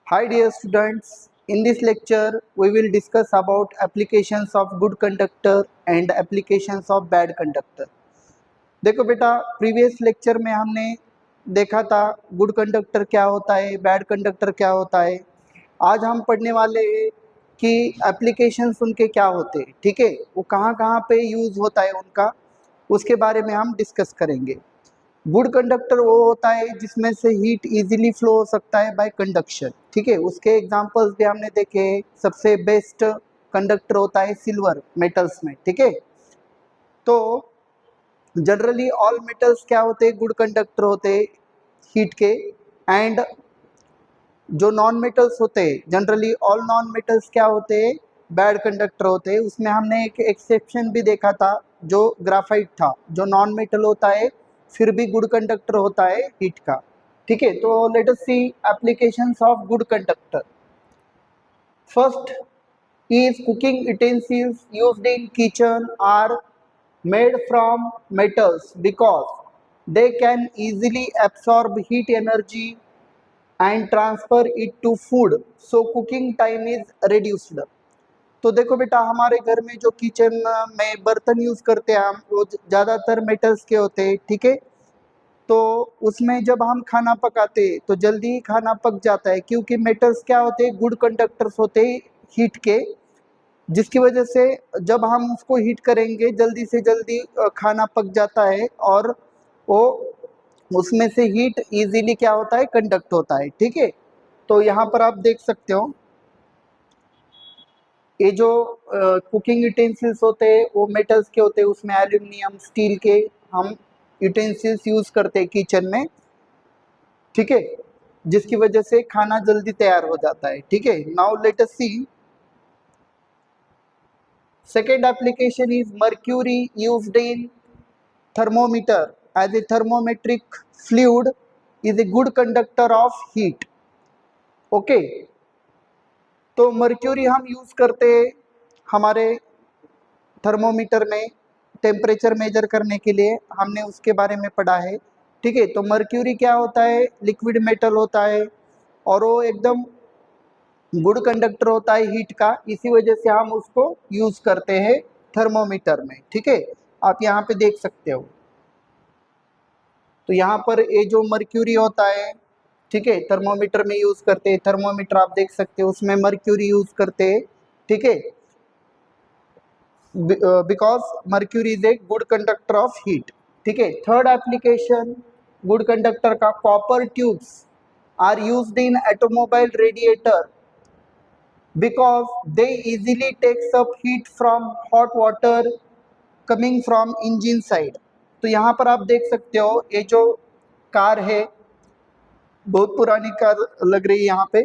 Hi dear students, in this lecture we will discuss about applications of good conductor and applications of bad conductor. देखो बेटा, previous lecture में हमने देखा था good conductor क्या होता है, बैड कंडक्टर क्या होता है। आज हम पढ़ने वाले हैं कि एप्लीकेशंस उनके क्या होते हैं, ठीक है, वो कहाँ कहाँ पे यूज़ होता है उनका, उसके बारे में हम डिस्कस करेंगे। गुड कंडक्टर वो होता है जिसमें से हीट इजीली फ्लो हो सकता है बाय कंडक्शन, ठीक है। उसके एग्जांपल्स भी हमने देखे। सबसे बेस्ट कंडक्टर होता है सिल्वर मेटल्स में, ठीक है। तो जनरली ऑल मेटल्स क्या होते हैं, गुड कंडक्टर होते हैं हीट के। एंड जो नॉन मेटल्स होते हैं, जनरली ऑल नॉन मेटल्स क्या होते हैं, बैड कंडक्टर होते हैं। उसमें हमने एक एक्सेप्शन भी देखा था, जो ग्राफाइट था, जो नॉन मेटल होता है फिर भी गुड कंडक्टर होता है हीट का, ठीक है। तो let us see applications of good conductor. First is cooking utensils used in kitchen are made from metals because they can easily absorb heat energy and transfer it to food, so cooking time is reduced। तो देखो बेटा, हमारे घर में जो kitchen में बर्तन use करते हैं हम, वो ज़्यादातर मेटल्स के होते हैं, ठीक है। तो उसमें जब हम खाना पकाते हैं तो जल्दी ही खाना पक जाता है, क्योंकि मेटल्स क्या होते हैं, गुड कंडक्टर्स होते हैं हीट के, जिसकी वजह से जब हम उसको हीट करेंगे जल्दी से जल्दी खाना पक जाता है, और वो उसमें से हीट इजीली क्या होता है, कंडक्ट होता है, ठीक है। तो यहाँ पर आप देख सकते हो, ये जो कुकिंग यूटेंसिल्स होते हैं वो मेटल्स के होते हैं, उसमें एल्यूमिनियम स्टील के हम यूटेंसिल्स यूज करते हैं किचन में, ठीक है, जिसकी वजह से खाना जल्दी तैयार हो जाता है, ठीक है। Now let us see second application is mercury used in thermometer as a thermometric fluid is a good conductor of heat, okay। तो मर्क्यूरी हम यूज करते हैं हमारे थर्मोमीटर में टेम्परेचर मेजर करने के लिए, हमने उसके बारे में पढ़ा है, ठीक है। तो मर्क्यूरी क्या होता है, लिक्विड मेटल होता है, और वो एकदम गुड कंडक्टर होता है हीट का, इसी वजह से हम उसको यूज करते हैं थर्मोमीटर में, ठीक है। आप यहाँ पे देख सकते हो, तो यहाँ पर ये जो मर्क्यूरी होता है, ठीक है, थर्मोमीटर में यूज करते हैं। थर्मोमीटर आप देख सकते हो, उसमें मर्क्यूरी यूज करते हैं, ठीक है, because mercury is a good conductor of heat, ठीक है। थर्ड एप्लीकेशन गुड कंडक्टर का, copper tubes are used in automobile radiator because they easily takes up heat from hot water coming from engine side। तो यहाँ पर आप देख सकते हो, ये जो कार है बहुत पुरानी कार लग रही है यहाँ पे,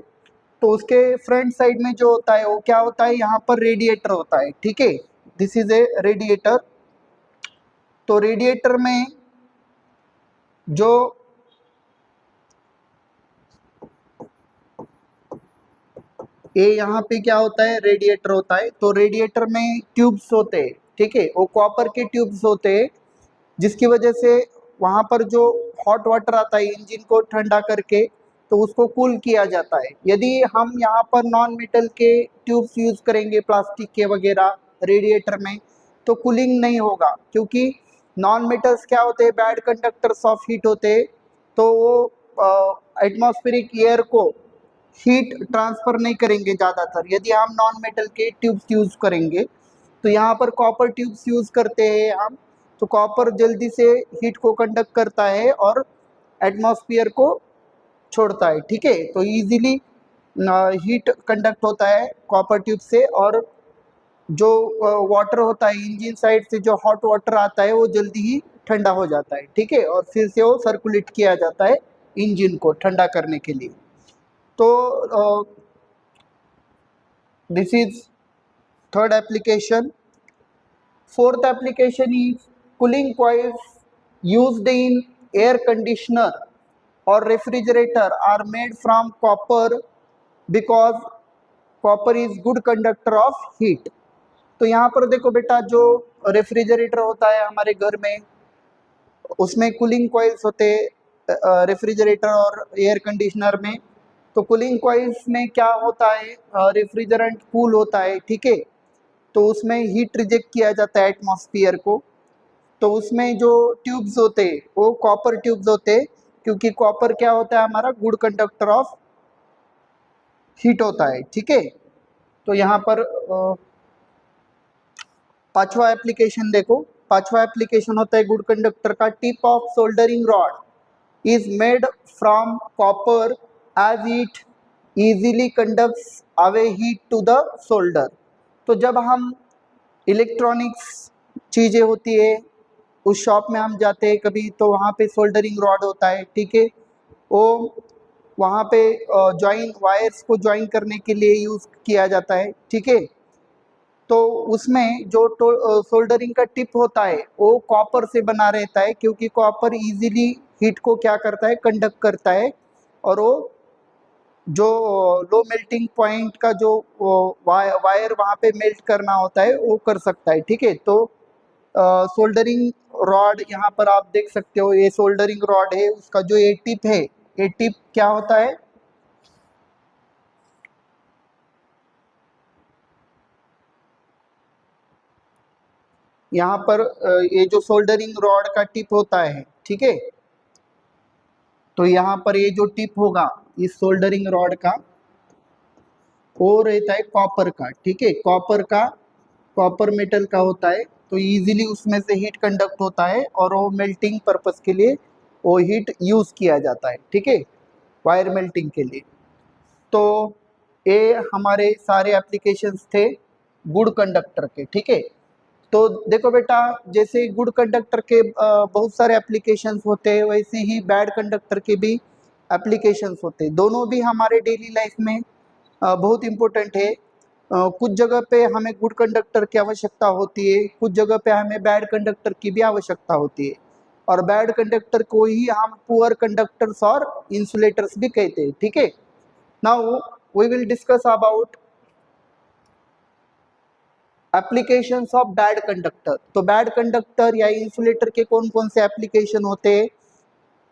तो उसके फ्रंट साइड में जो होता है वो क्या होता है, यहाँ पर रेडिएटर होता है, ठीक है। This is a radiator. तो रेडिएटर में जो ये यहाँ पे क्या होता है, रेडिएटर होता है। तो रेडिएटर में ट्यूब्स होते हैं, ठीक है, वो कॉपर के ट्यूब्स होते हैं, जिसकी वजह से वहाँ पर जो हॉट वाटर आता है इंजन को ठंडा करके, तो उसको कूल किया जाता है। यदि हम यहाँ पर नॉन मेटल के ट्यूब्स यूज करेंगे, प्लास्टिक के वगैरह रेडिएटर में, तो कूलिंग नहीं होगा, क्योंकि नॉन मेटल्स क्या होते हैं, बैड कंडक्टर्स ऑफ हीट होते हैं। तो वो एटमॉस्फेरिक एयर को हीट ट्रांसफर नहीं करेंगे ज़्यादातर, यदि हम नॉन मेटल के ट्यूब्स यूज करेंगे। तो यहाँ पर कॉपर ट्यूब्स यूज करते हैं हम। तो कॉपर जल्दी से हीट को कंडक्ट करता है और एटमॉस्फेयर को छोड़ता है, ठीक है। तो इजीली हीट कंडक्ट होता है कॉपर ट्यूब से, और जो वाटर होता है इंजन साइड से, जो हॉट वाटर आता है वो जल्दी ही ठंडा हो जाता है, ठीक है, और फिर से वो सर्कुलेट किया जाता है इंजन को ठंडा करने के लिए। तो this is third application. Fourth application is cooling coils used in air conditioner or refrigerator are made from copper because copper is good conductor of heat। तो यहाँ पर देखो बेटा, जो रेफ्रिजरेटर होता है हमारे घर में, उसमें कूलिंग कॉइल्स होते हैं रेफ्रिजरेटर और एयर कंडीशनर में, तो कूलिंग कॉइल्स में क्या होता है, रेफ्रिजरेंट कूल होता है, ठीक है, तो उसमें हीट रिजेक्ट किया जाता है एटमॉस्फेयर को। तो उसमें जो ट्यूब्स होते हैं वो कॉपर ट्यूब्स होते हैं, क्योंकि कॉपर क्या होता है, हमारा गुड कंडक्टर ऑफ हीट होता है, ठीक है। तो यहाँ पर पांचवा एप्लीकेशन देखो, पांचवा एप्लीकेशन होता है गुड कंडक्टर का, tip of soldering rod is made from copper as it easily conducts away heat to the solder. तो जब हम इलेक्ट्रॉनिक्स चीज़ें होती है, उस शॉप में हम जाते हैं कभी, तो वहाँ पे सोल्डरिंग रॉड होता है, ठीक है, वो वहाँ पे जॉइन वायर्स को जॉइन करने के लिए यूज़ किया जाता है, ठीक है। तो उसमें जो सोल्डरिंग का टिप होता है वो कॉपर से बना रहता है, क्योंकि कॉपर इजीली हीट को क्या करता है, कंडक्ट करता है, और वो जो लो मेल्टिंग पॉइंट का जो वायर वहाँ पे मेल्ट करना होता है वो कर सकता है, ठीक है। तो सोल्डरिंग रॉड यहाँ पर आप देख सकते हो, ये सोल्डरिंग रॉड है, उसका जो ये टिप है, ये टिप क्या होता है, यहाँ पर ये जो सोल्डरिंग रॉड का टिप होता है, ठीक है, तो यहाँ पर ये जो टिप होगा इस सोल्डरिंग रॉड का, वो रहता है कॉपर का, ठीक है, कॉपर का, कॉपर मेटल का होता है, तो इजीली उसमें से हीट कंडक्ट होता है और वो मेल्टिंग पर्पस के लिए वो हीट यूज किया जाता है, ठीक है, वायर मेल्टिंग के लिए। तो ये हमारे सारे एप्लीकेशंस थे गुड कंडक्टर के, ठीक है। तो देखो बेटा, जैसे गुड कंडक्टर के बहुत सारे एप्लीकेशंस होते हैं, वैसे ही बैड कंडक्टर के भी एप्लीकेशंस होते हैं। दोनों भी हमारे डेली लाइफ में बहुत इम्पोर्टेंट है। कुछ जगह पे हमें गुड कंडक्टर की आवश्यकता होती है, कुछ जगह पे हमें बैड कंडक्टर की भी आवश्यकता होती है, और बैड कंडक्टर को ही हम पुअर कंडक्टर्स और इंसुलेटर्स भी कहते हैं, ठीक है। Now we will discuss about applications of bad conductor. तो बैड कंडक्टर या इंसुलेटर के कौन कौन से एप्लीकेशन होते हैं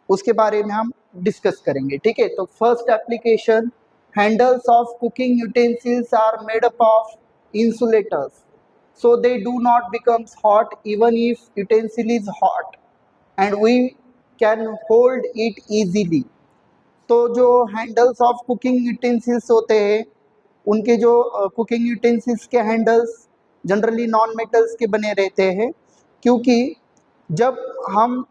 उसके बारे में हम डिस्कस करेंगे, ठीक है। तो first application, handles of cooking utensils are made up of insulators so they do not becomes hot even if utensil is hot and we can hold it easily। तो जो हैंडल्स ऑफ कुकिंग यूटेंसिल्स होते हैं, उनके जो cooking utensils के handles generally non metals के बने रहते हैं, क्योंकि जब हम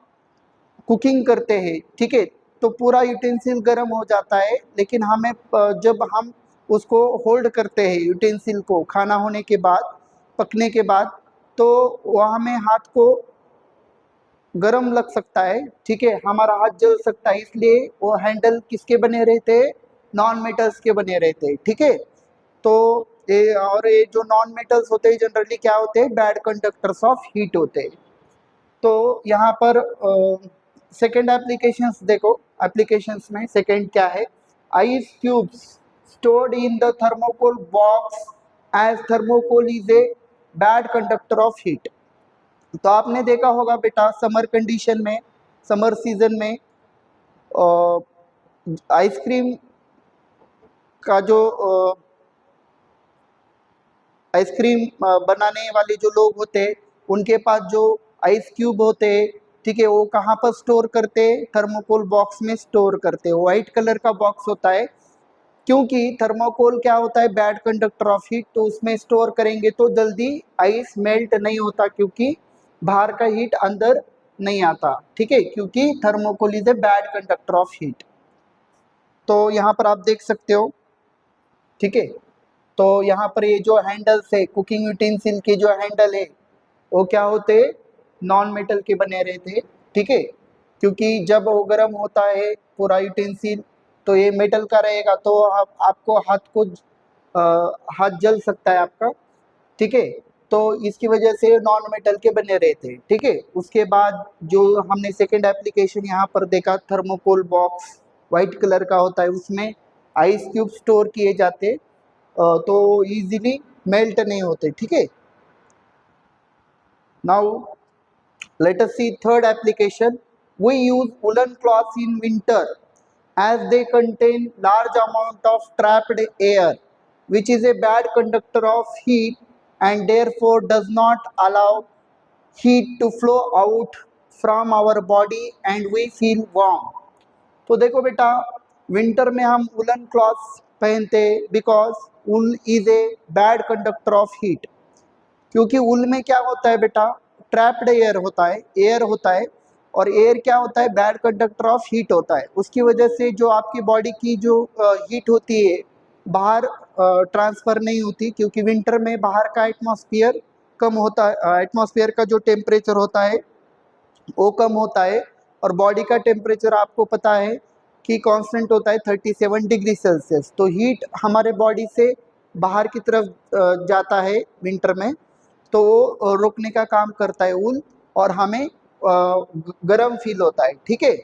कुकिंग करते हैं, ठीक है, तो पूरा यूटेंसिल गर्म हो जाता है, लेकिन हमें जब हम उसको होल्ड करते हैं यूटेंसिल को खाना होने के बाद, पकने के बाद, तो वह हमें हाथ को गर्म लग सकता है, ठीक है, हमारा हाथ जल सकता है, इसलिए वो हैंडल किसके बने रहते हैं, नॉन मेटल्स के बने रहते हैं, ठीक है। तो ये जो नॉन मेटल्स होते हैं जनरली क्या होते हैं, बैड कंडक्टर्स ऑफ हीट होते हैं। तो यहाँ पर सेकेंड एप्लीकेशंस देखो, एप्लीकेशंस में सेकेंड क्या है, ice cubes stored in the thermocol box as thermocol is a bad conductor of heat. तो आपने देखा होगा बेटा, समर कंडीशन में, समर सीजन में आइसक्रीम का जो आइसक्रीम बनाने वाले जो लोग होते हैं, उनके पास जो आइस क्यूब होते हैं, ठीक है, वो कहाँ पर स्टोर करते हैं, थर्मोकोल बॉक्स में स्टोर करते हैं। वाइट कलर का बॉक्स होता है, क्योंकि थर्मोकोल क्या होता है, बैड कंडक्टर ऑफ हीट, तो उसमें स्टोर करेंगे तो जल्दी आइस मेल्ट नहीं होता, क्योंकि बाहर का हीट अंदर नहीं आता, ठीक है, क्योंकि thermocol is a bad conductor of heat. तो यहाँ पर आप देख सकते हो, ठीक है। तो यहाँ पर ये जो हैंडल्स है, कुकिंग यूटेंसिल के जो हैंडल है, वो क्या होते, नॉन मेटल के बने रहते, ठीक है, क्योंकि जब वो गर्म होता है पूरा यूटेंसिल, तो ये मेटल का रहेगा, तो आपको हाथ जल सकता है आपका, ठीक है। तो इसकी वजह से नॉन मेटल के बने रहते हैं, ठीक है। उसके बाद जो हमने सेकेंड एप्लीकेशन यहाँ पर देखा, थर्मोकोल बॉक्स वाइट कलर का होता है, उसमें आइस क्यूब स्टोर किए जाते, तो इजीली मेल्ट नहीं होते, ठीक है। Now let us see third application, we use woollen clothes in winter as they contain large amount of trapped air which is a bad conductor of heat and therefore does not allow heat to flow out from our body and we feel warm. तो देखो बेटा, winter में हम woollen clothes पहनते because wool is a bad conductor of heat, क्योंकि wool में क्या होता है बेटा, ट्रैप्ड एयर होता है और एयर क्या होता है, बैड कंडक्टर ऑफ हीट होता है। उसकी वजह से जो आपकी बॉडी की जो हीट होती है बाहर ट्रांसफ़र नहीं होती, क्योंकि विंटर में बाहर का एटमॉस्फेयर कम होता है, एटमॉस्फेयर का जो टेम्परेचर होता है वो कम होता है और बॉडी का टेम्परेचर आपको पता है कि कांस्टेंट होता है 37 डिग्री सेल्सियस। तो हीट हमारे बॉडी से बाहर की तरफ जाता है विंटर में, तो वो रोकने का काम करता है वूल और हमें गर्म फील होता है। ठीक है,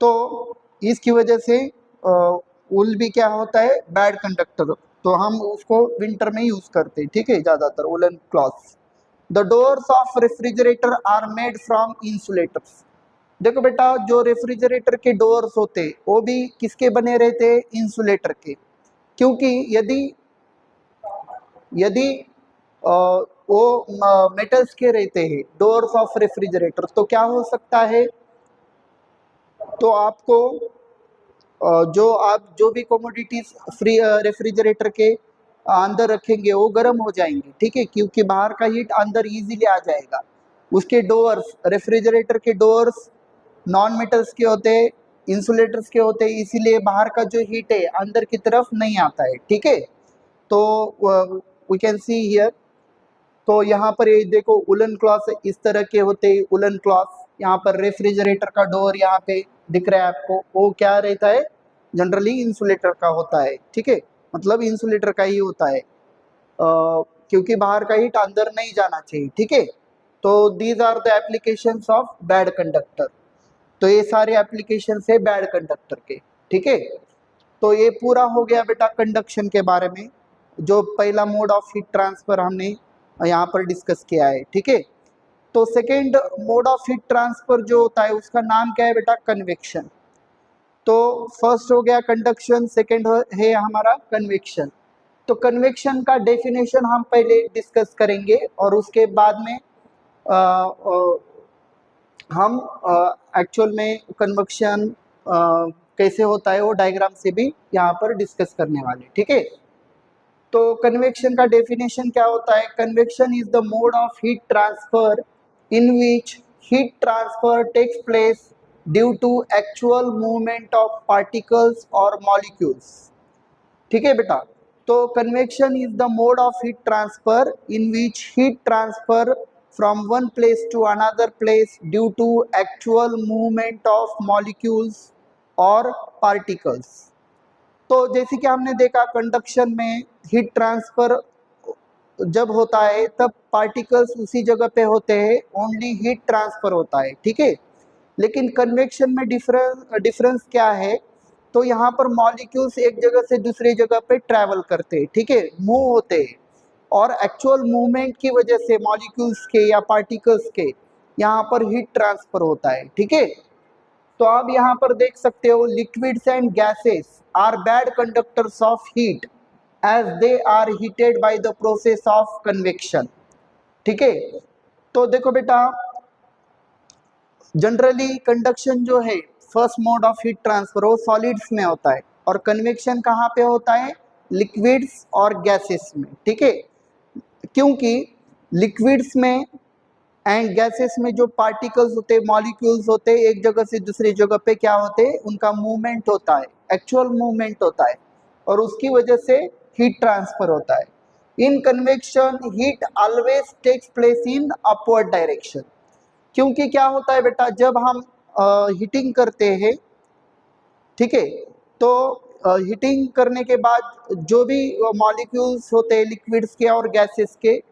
तो इसकी वजह से वूल भी क्या होता है, बैड कंडक्टर, तो हम उसको विंटर में यूज़ करते हैं। ठीक है, ज़्यादातर woollen clothes. The doors of refrigerator are made from insulators. देखो बेटा, जो रेफ्रिजरेटर के डोर्स होते वो भी किसके बने रहते, इंसुलेटर के, क्योंकि यदि वो मेटल्स के रहते हैं डोर्स ऑफ रेफ्रिजरेटर, तो क्या हो सकता है, तो आपको जो भी कमोडिटीज फ्री रेफ्रिजरेटर के अंदर रखेंगे वो गर्म हो जाएंगे। ठीक है, क्योंकि बाहर का हीट अंदर इजीली आ जाएगा। उसके डोर्स, रेफ्रिजरेटर के डोर्स नॉन मेटल्स के होते हैं, इंसुलेटर्स के होते हैं, इसीलिए बाहर का जो हीट है अंदर की तरफ नहीं आता है। ठीक है, तो वी कैन सी हियर, तो यहाँ पर ये देखो वुलन क्लॉथ इस तरह के होते हैं, वुलन क्लॉथ। यहाँ पर रेफ्रिजरेटर का डोर यहाँ पे दिख रहा है आपको, वो क्या रहता है, जनरली इंसुलेटर का होता है। ठीक है, मतलब इंसुलेटर का ही होता है, क्योंकि बाहर का हीट अंदर नहीं जाना चाहिए। ठीक है, तो these are the applications of bad conductor. तो ये सारे एप्लीकेशन है बैड कंडक्टर के। ठीक है, तो ये पूरा हो गया बेटा कंडक्शन के बारे में, जो पहला मोड ऑफ हीट ट्रांसफर हमने यहाँ पर डिस्कस किया है। ठीक है, तो second mode of heat transfer जो होता है उसका नाम क्या है बेटा, कन्वेक्शन। तो फर्स्ट हो गया कंडक्शन, सेकेंड है हमारा कन्वेक्शन। तो कन्वेक्शन का डेफिनेशन हम पहले डिस्कस करेंगे और उसके बाद में हम एक्चुअल में कन्वेक्शन कैसे होता है वो डायग्राम से भी यहाँ पर डिस्कस करने वाले। ठीक है, तो कन्वेक्शन का डेफिनेशन क्या होता है, convection is the mode of heat transfer in which heat transfer takes place due to actual movement of particles और मॉलिक्यूल्स। ठीक है बेटा, तो convection is the mode of heat transfer in which heat transfer from one place to another place due to actual movement of molecules और particles। तो जैसे कि हमने देखा कंडक्शन में हीट ट्रांसफर जब होता है तब पार्टिकल्स उसी जगह पे होते हैं, ओनली हीट ट्रांसफर होता है। ठीक है, लेकिन कन्वेक्शन में डिफरेंस क्या है, तो यहाँ पर मॉलिक्यूल्स एक जगह से दूसरी जगह पे ट्रैवल करते हैं। ठीक है, मूव होते हैं और एक्चुअल मूवमेंट की वजह से मॉलिक्यूल्स के या पार्टिकल्स के यहाँ पर हीट ट्रांसफर होता है। ठीक है, तो आप यहाँ पर देख सकते हो liquids and gases are bad conductors of heat as they are heated by the process of convection. ठीक है, तो देखो बेटा, जनरली कंडक्शन जो है first mode of heat transfer वो सॉलिड्स में होता है और कन्वेक्शन कहाँ पे होता है, लिक्विड्स और गैसेस में। ठीक है, क्योंकि लिक्विड्स में एंड गैसेस में जो पार्टिकल्स होते हैं, मॉलिक्यूल्स होते हैं, एक जगह से दूसरी जगह पे क्या होते हैं, उनका मूवमेंट होता है, एक्चुअल मूवमेंट होता है और उसकी वजह से हीट ट्रांसफर होता है। In convection heat always takes place in upward direction, क्योंकि क्या होता है बेटा, जब हम हीटिंग करते हैं, ठीक है, तो हीटिंग करने के बाद जो भी मॉलिक्यूल्स होते हैं लिक्विड्स के और गैसेस के,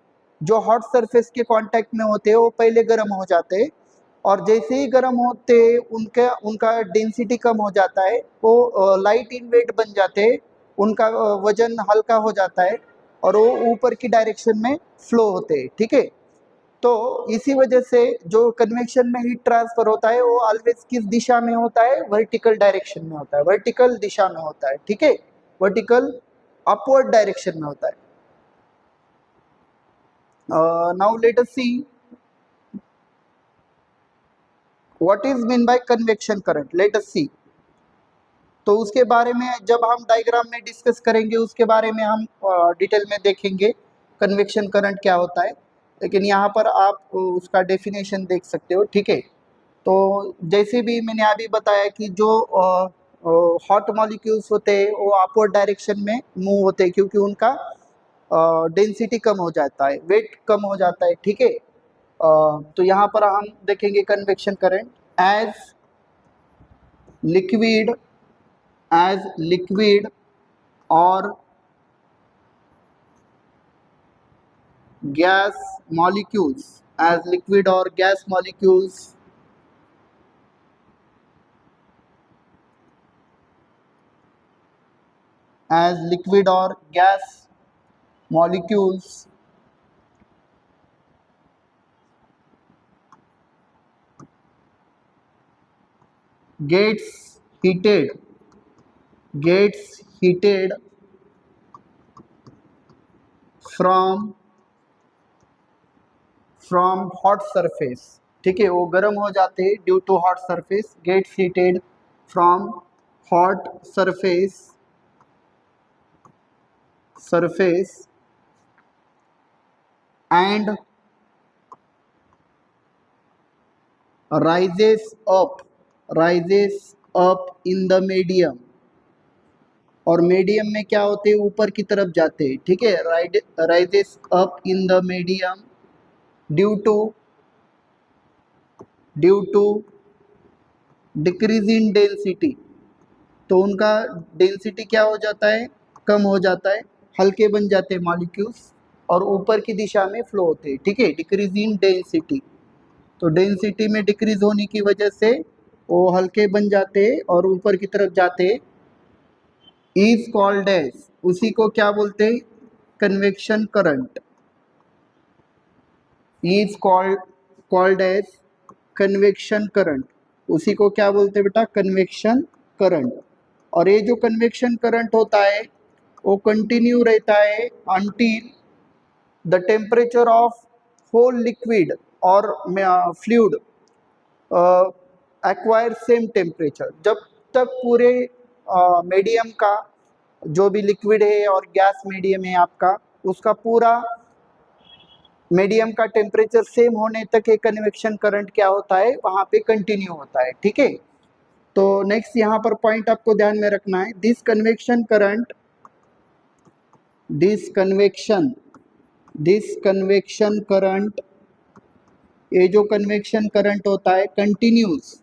जो हॉट सरफेस के कांटेक्ट में होते हैं वो पहले गर्म हो जाते हैं और जैसे ही गर्म होते हैं उनका डेंसिटी कम हो जाता है, वो लाइट इन वेट बन जाते हैं, उनका वजन हल्का हो जाता है और वो ऊपर की डायरेक्शन में फ्लो होते हैं। ठीक है, तो इसी वजह से जो कन्वेक्शन में हीट ट्रांसफर होता है वो ऑलवेज किस दिशा में होता है, वर्टिकल डायरेक्शन में होता है, वर्टिकल दिशा में होता है, ठीक है, वर्टिकल अपवर्ड डायरेक्शन में होता है। Now let us see what is mean by convection current, let us see. तो उसके बारे में जब हम डायग्राम में डिस्कस करेंगे उसके बारे में हम डिटेल में देखेंगे कन्वेक्शन करंट क्या होता है, लेकिन यहाँ पर आप उसका डेफिनेशन देख सकते हो, ठीक है। तो जैसे भी मैंने अभी बताया कि जो हॉट मॉलिक्यूल्स होते हैं वो अपवर्ड डायरेक्शन में मूव होते हैं क्योंकि उनका डेंसिटी कम हो जाता है, वेट कम हो जाता है, ठीक है। तो यहाँ पर हम देखेंगे कन्वेक्शन करंट एज लिक्विड और gas molecules, as liquid or gas molecules gets heated from hot surface, ठीक है, वो गर्म हो जाते हैं due to hot surface, gets heated from hot surface and rises up in the medium, और medium में क्या होते हैं, ऊपर की तरफ जाते हैं, ठीक है, rises up in the medium due to decrease in density. तो उनका डेंसिटी क्या हो जाता है, कम हो जाता है, हल्के बन जाते हैं मॉलिक्यूल्स और ऊपर की दिशा में फ्लो होते हैं, ठीक है, डिक्रीज इन डेंसिटी। तो डेंसिटी में डिक्रीज होने की वजह से वो हल्के बन जाते हैं और ऊपर की तरफ जाते हैं, इज कॉल्ड एज, उसी को क्या बोलते हैं, convection current, is called as convection current, उसी को क्या बोलते हैं बेटा, कन्वेक्शन करंट। और ये जो कन्वेक्शन करंट होता है वो कंटिन्यू रहता है until the temperature of whole liquid और फ्लूइड एक्वायर सेम टेम्परेचर, जब तक पूरे मीडियम का जो भी लिक्विड है और गैस मीडियम है आपका, उसका पूरा मीडियम का टेम्परेचर सेम होने तक एक कन्वेक्शन करंट क्या होता है, वहाँ पे कंटिन्यू होता है, ठीक है। तो नेक्स्ट यहाँ पर पॉइंट आपको ध्यान में रखना है, दिस कन्वेक्शन करंट, ये जो कन्वेक्शन करंट होता है कंटिन्यूज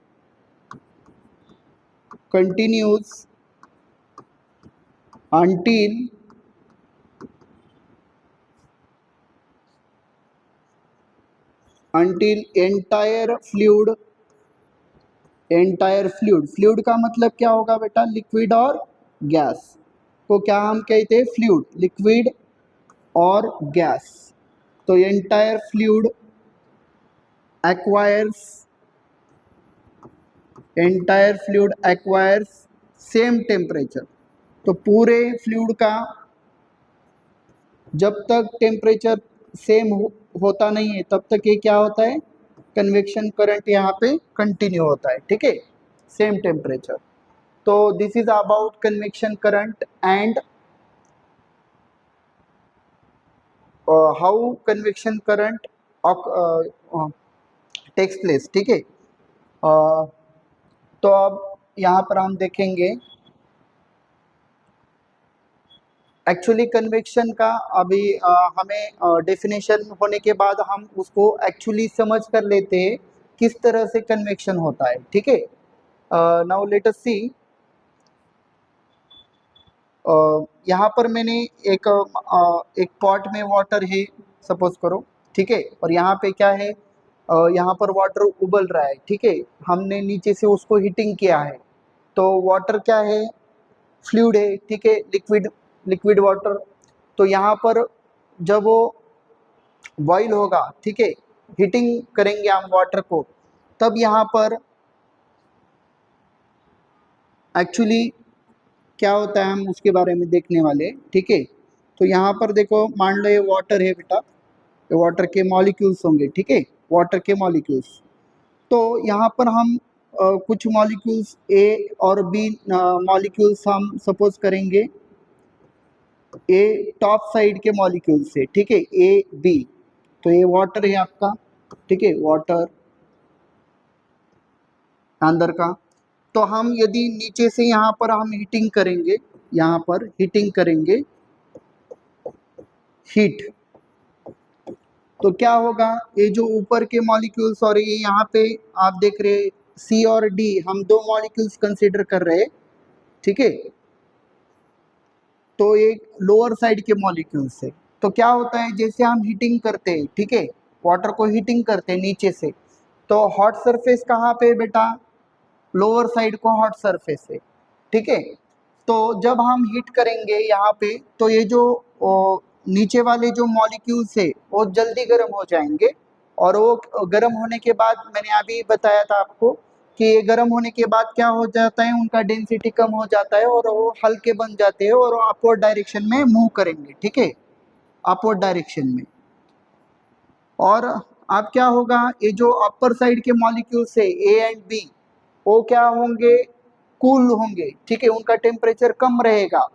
until entire फ्लूइड का मतलब क्या होगा बेटा, लिक्विड और गैस को क्या हम कहते हैं, फ्लूइड, लिक्विड और गैस। तो entire fluid acquires same temperature. तो पूरे फ्लूइड का जब तक टेम्परेचर सेम होता नहीं है तब तक ये क्या होता है, कन्वेक्शन करंट यहाँ पे कंटिन्यू होता है, ठीक है, सेम टेम्परेचर। तो this is about convection current and how convection current takes place, ठीक है। तो अब यहाँ पर हम देखेंगे एक्चुअली कन्वेक्शन का, अभी हमें डेफिनेशन होने के बाद हम उसको एक्चुअली समझ कर लेते हैं किस तरह से कन्वेक्शन होता है, ठीक है। नाउ लेट अस सी, यहाँ पर मैंने एक पॉट में वाटर है सपोज करो, ठीक है, और यहाँ पे क्या है, यहाँ पर वाटर उबल रहा है, ठीक है, हमने नीचे से उसको हीटिंग किया है, तो वाटर क्या है, फ्लूइड है, ठीक है, लिक्विड वाटर। तो यहाँ पर जब वो बॉईल होगा, ठीक है, हीटिंग करेंगे हम वाटर को, तब यहाँ पर एक्चुअली क्या होता है हम उसके बारे में देखने वाले, ठीक है। तो यहाँ पर देखो, मान लो ये वाटर है बेटा, ये वाटर के मॉलिक्यूल्स होंगे, ठीक है, वाटर के मॉलिक्यूल्स। तो यहाँ पर हम कुछ मॉलिक्यूल्स ए और बी मॉलिक्यूल्स हम सपोज करेंगे, ए टॉप साइड के मॉलिक्यूल से, ठीक है, ए बी। तो ये वाटर है आपका, ठीक है, वाटर अंदर का। तो हम यदि नीचे से यहाँ पर हम हीटिंग करेंगे, यहाँ पर हीटिंग करेंगे, हीट, तो क्या होगा, ये जो ऊपर के मॉलिक्यूल्स और ये यहाँ पे आप देख रहे सी और डी, हम दो मॉलिक्यूल्स कंसीडर कर रहे, ठीक है। तो एक लोअर साइड के मॉलिक्यूल्स है। तो क्या होता है, जैसे हम हीटिंग करते हैं, ठीक है, वाटर को हीटिंग करते हैं नीचे से, तो हॉट सरफेस कहाँ पे बेटा, लोअर साइड को हॉट सरफेस है, ठीक है। तो जब हम हीट करेंगे यहाँ पे, तो ये जो नीचे वाले जो मॉलिक्यूल्स है वो जल्दी गर्म हो जाएंगे, और वो गर्म होने के बाद, मैंने अभी बताया था आपको कि ये गर्म होने के बाद क्या हो जाता है, उनका डेंसिटी कम हो जाता है और वो हल्के बन जाते हैं और अपवर्ड डायरेक्शन में मूव करेंगे, ठीक है, अपवर्ड डायरेक्शन में। और अब क्या होगा, ये जो अपर साइड के मॉलिक्यूल्स है ए एंड बी, वो क्या होंगे, कूल होंगे, ठीक है, उनका टेम्परेचर कम रहेगा,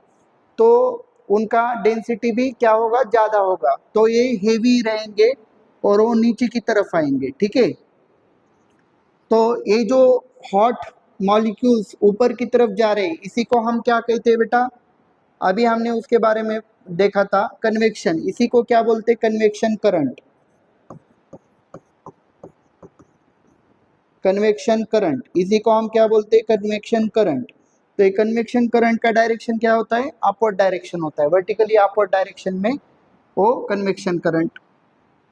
तो उनका डेंसिटी भी क्या होगा, ज़्यादा होगा, तो ये हेवी रहेंगे और वो नीचे की तरफ आएंगे, ठीक है। तो ये जो हॉट मॉलिक्यूल्स ऊपर की तरफ जा रहे हैं, इसी को हम क्या कहते हैं बेटा, अभी हमने उसके बारे में देखा था, कन्वेक्शन, इसी को क्या बोलते हैं, कन्वेक्शन करंट, कन्वेक्शन करंट, इसी को हम क्या बोलते हैं, कन्वेक्शन करंट। तो ये कन्वेक्शन करंट का डायरेक्शन क्या होता है, अपवर्ड डायरेक्शन होता है, वर्टिकली अपवर्ड डायरेक्शन में वो कन्वेक्शन करंट।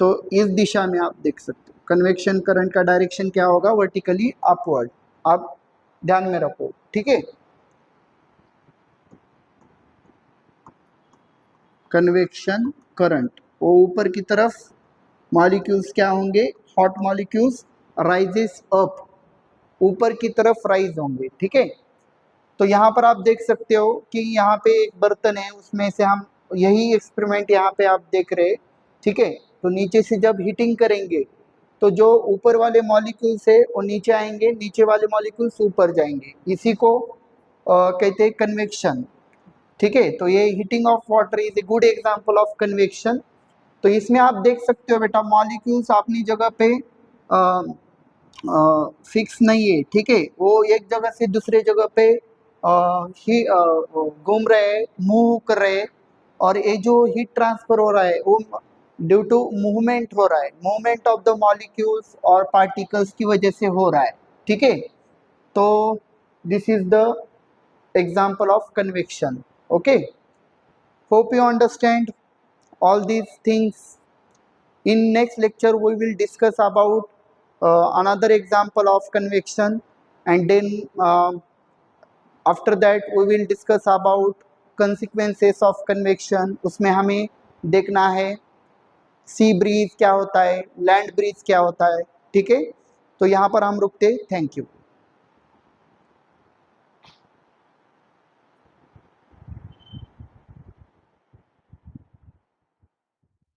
तो इस दिशा में आप देख सकते हो कन्वेक्शन करंट का डायरेक्शन क्या होगा, वर्टिकली अपवर्ड, आप ध्यान में रखो, ठीक है। कन्वेक्शन करंट, वो ऊपर की तरफ मॉलिक्यूल्स क्या होंगे, हॉट मॉलिक्यूल्स राइजेस अप, ऊपर की तरफ राइज होंगे, ठीक है। तो यहाँ पर आप देख सकते हो कि यहाँ पे एक बर्तन है, उसमें से हम यही एक्सपेरिमेंट यहाँ पे आप देख रहे हैं, ठीक है। तो नीचे से जब हीटिंग करेंगे, तो जो ऊपर वाले मॉलिक्यूल्स है वो नीचे आएंगे, नीचे वाले मॉलिक्यूल्स ऊपर जाएंगे, इसी को कहते हैं कन्वेक्शन, ठीक है। तो ये heating of water is a good example of convection. तो इसमें आप देख सकते हो बेटा, मॉलिक्यूल्स अपनी जगह पे फिक्स नहीं है, ठीक है, वो एक जगह से दूसरे जगह पे ही घूम रहे हैं, मूव कर रहे हैं, और ये जो हीट ट्रांसफर हो रहा है वो ड्यू टू मूवमेंट हो रहा है, मूवमेंट ऑफ द मॉलिक्यूल्स और पार्टिकल्स की वजह से हो रहा है, ठीक है। तो this is the example of convection, okay. Hope you understand all these things. In next lecture we will discuss about another example of convection, and then after that we will discuss about consequences of convection. उसमें हमें देखना है sea breeze क्या होता है, land breeze क्या होता है, ठीक है। तो यहाँ पर हम रुकते, थैंक यू।